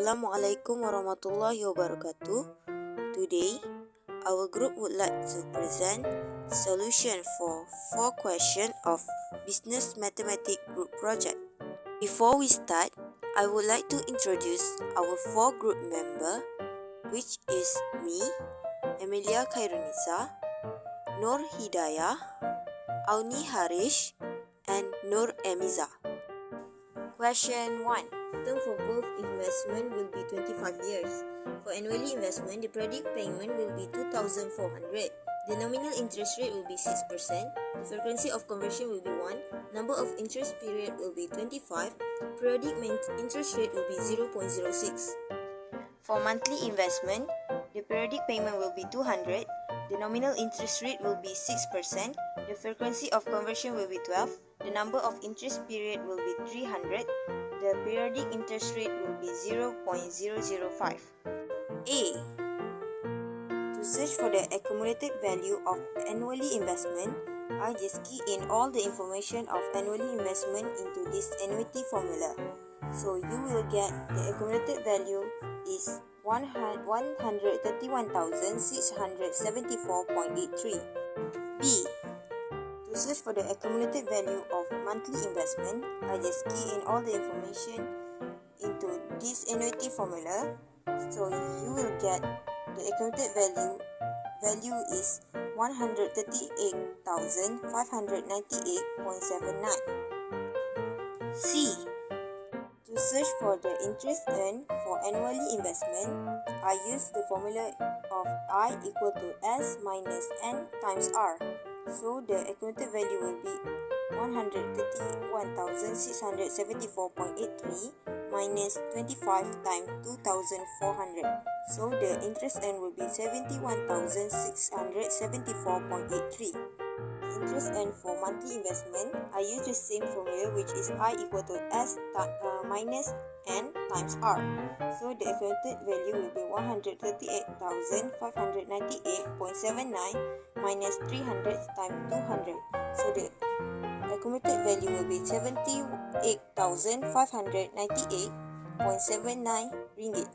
Assalamualaikum warahmatullahi wabarakatuh. Today, our group would like to present solution for 4 questions of Business Mathematics Group Project. Before we start, I would like to introduce our 4 group member, which is me, AMELYA QAIRUNNISA, NOORHIDAYAH, AUNI HARISH, and EMIEYZA. Question 1. Term for both investment will be 25 years. For annually investment, the periodic payment will be 2,400. The nominal interest rate will be 6%. The frequency of conversion will be 1. Number of interest period will be 25. Periodic interest rate will be 0.06. For monthly investment, the periodic payment will be 200. The nominal interest rate will be 6%. The frequency of conversion will be 12. The number of interest period will be 300. The periodic interest rate will be 0.005. A. To search for the accumulated value of annually investment, I just key in all the information of annually investment into this annuity formula. So you will get the accumulated value is 131,674.83. B. To search for the accumulated value of monthly investment, I just key in all the information into this annuity formula. So you will get the accumulated value is 138,598.79. C. To search for the interest earned for annually investment, I use the formula of I equal to S minus N times R. So the accumulated value will be 131,674.83 minus 25 times 2,400. So the interest earned will be 71,674.83. Interest earned for monthly investment, I use the same formula, which is I equal to S minus N times R. So the accumulated value will be 138,598.79 minus 300 times 200. So the accumulated value will be 78,598.79 ringgit.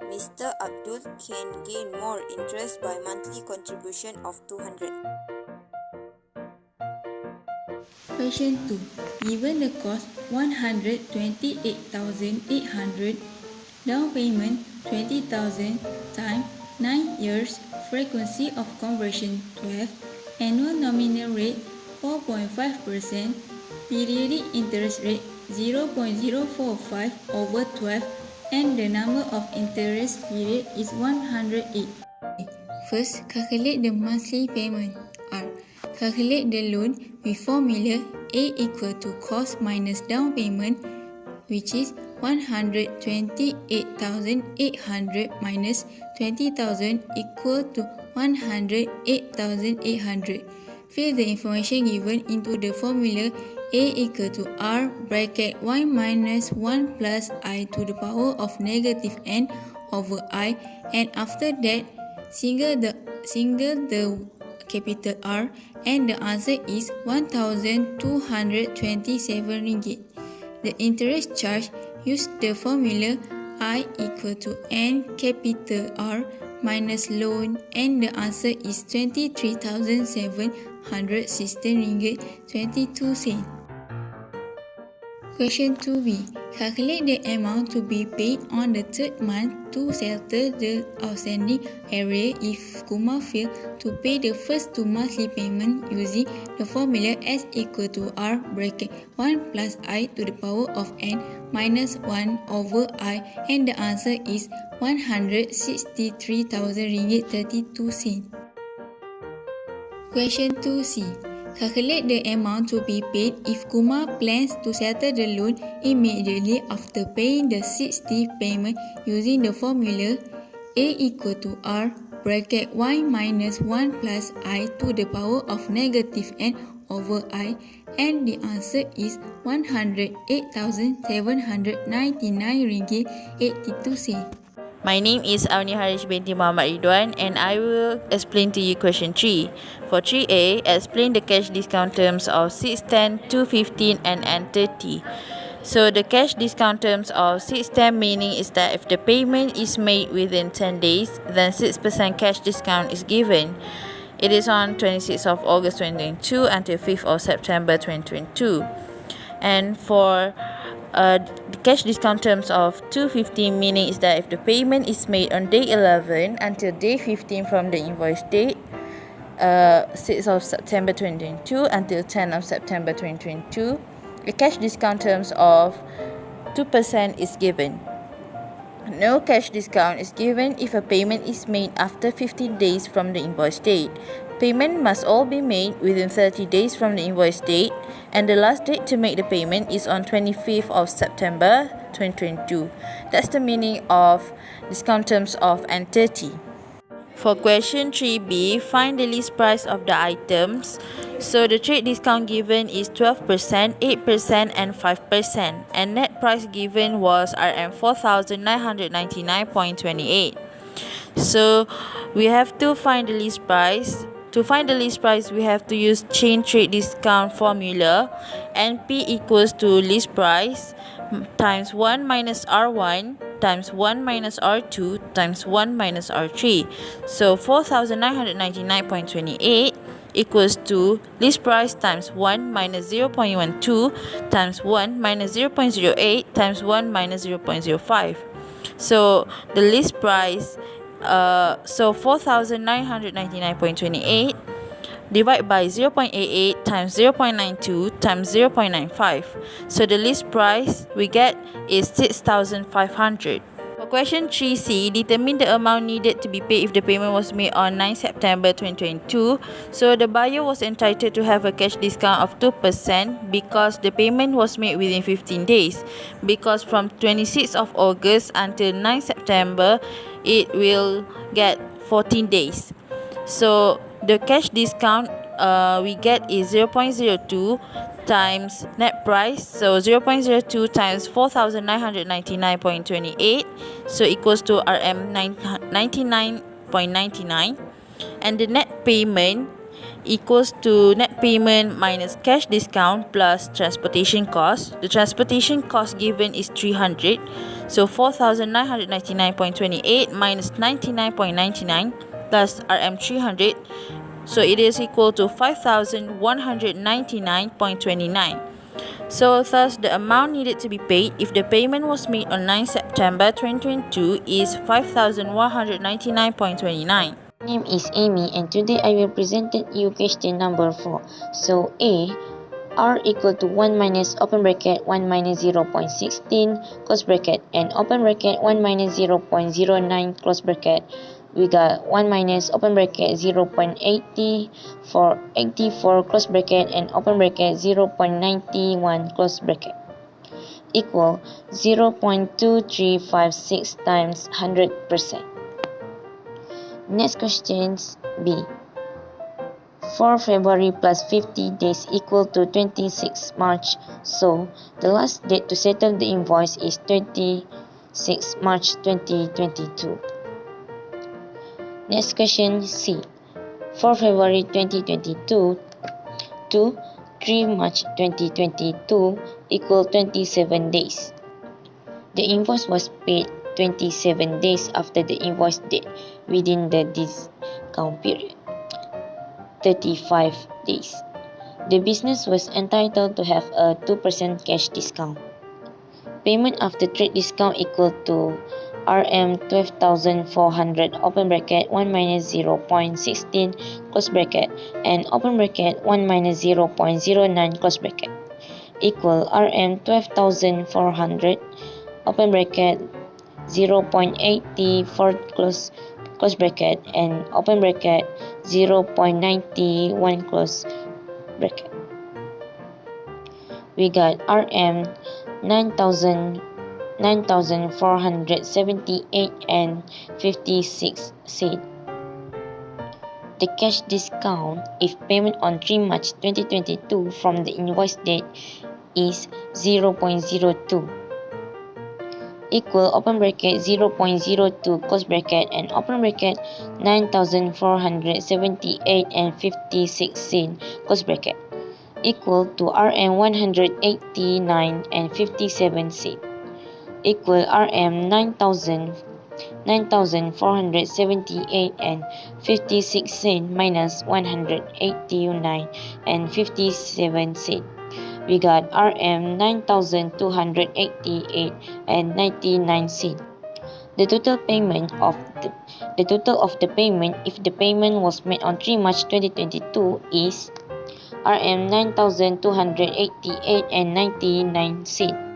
Mr. Abdul can gain more interest by monthly contribution of 200. Question 2. Given the cost 128,800, down payment 20,000 times 9 years, frequency of conversion 12, annual nominal rate 4.5%, periodic interest rate 0.045 over 12, and the number of interest period is 108. First, calculate the monthly payment. R. Calculate the loan with formula A equal to cost minus down payment, which is 128,800 minus 20,000 equal to 108,800. Fill the information given into the formula A equal to R bracket y minus 1 plus I to the power of negative n over I, and after that single the capital R, and the answer is 1,227 ringgit. The interest charge, use the formula I equal to N capital R minus loan, and the answer is 23,716 ringgit 22 cents. Question 2b. Calculate the amount to be paid on the third month to settle the outstanding arrear if Kumar failed to pay the first 2 monthly payment using the formula S equal to R bracket 1 plus I to the power of N minus 1 over I, and the answer is 163,000 ringgit 32 cents. Question 2c. Calculate the amount to be paid if Kumar plans to settle the loan immediately after paying the 60 payment using the formula A equal to R bracket y minus 1 plus I to the power of negative n over I, and the answer is 108,799 ringgit 82 cents. My name is AUNI HARISH binti MOHAMAD RIDWAN, and I will explain to you question 3. For 3A, explain the cash discount terms of 6, 10, 2, 15 and N30. So the cash discount terms of 610 meaning is that if the payment is made within 10 days, then 6% cash discount is given. It is on 26th of August 2022 until 5th of September 2022. And for the cash discount terms of 215 meaning is that if the payment is made on day 11 until day 15 from the invoice date, 6th of September 2022 until 10th of September 2022, the cash discount terms of 2% is given. No cash discount is given if a payment is made after 15 days from the invoice date. Payment must all be made within 30 days from the invoice date, and the last date to make the payment is on 25th of September 2022. That's the meaning of discount terms of entity. For question 3b, find the list price of the items. So the trade discount given is 12%, 8% and 5%, and net price given was Rm 4,999.28. So we have to find the list price. To find the list price, we have to use chain trade discount formula. NP equals to list price times 1 minus R1 times 1 minus R2 times 1 minus R3. So 4,999.28 equals to list price times 1 minus 0.12 times 1 minus 0.08 times 1 minus 0.05. So the list price, so 4,999.28 divided by 0.88 times 0.92 times 0.95. So the list price we get is 6,500. For question 3c, determine the amount needed to be paid if the payment was made on 9 September 2022. So the buyer was entitled to have a cash discount of 2% because the payment was made within 15 days. Because from 26th of August until 9 September, it will get 14 days. So the cash discount we get is 0.02 times net price, so 0.02 times 4,999.28, so equals to Rm 99.99, and the net payment equals to net payment minus cash discount plus transportation cost. The transportation cost given is 300, so 4,999.28 minus 99.99 plus Rm 300, so it is equal to 5,199.29. So thus the amount needed to be paid if the payment was made on 9 September 2022 is 5,199.29. My name is Amy, and today I will present you question number 4. So A, R equal to 1 minus open bracket 1 minus 0.16 close bracket and open bracket 1 minus 0.09 close bracket. We got 1 minus open bracket 0.80 for 84 close bracket and open bracket 0.91 close bracket equal 0.2356 times 100%. Next questions B. 4 February plus 50 days equal to 26 March. So the last date to settle the invoice is 26 March 2022. Next question C. 4 February 2022 to 3 March 2022 equal 27 days. The invoice was paid 27 days after the invoice date within the discount period, 35 days. The business was entitled to have a 2% cash discount. Payment after trade discount equal to Rm 12,400 open bracket 1 minus 0.16 close bracket and open bracket 1 minus 0.09 close bracket equal Rm 12,400 open bracket 0.84 close bracket and open bracket 0.91 close bracket. We got Rm 9,478 and 56 cents. The cash discount if payment on 3 March 2022 from the invoice date is 0.02 equal open bracket 0.02 close bracket and open bracket 9,478 and 56 cents close bracket. equal to RM 189 and 57 cent equal RM 9,478 and 56 cent minus 189 and 57 cent. We got RM 9,288 and 99 cent. The total of the payment if the payment was made on 3 March 2022 is RM 9,288 and 99 cent.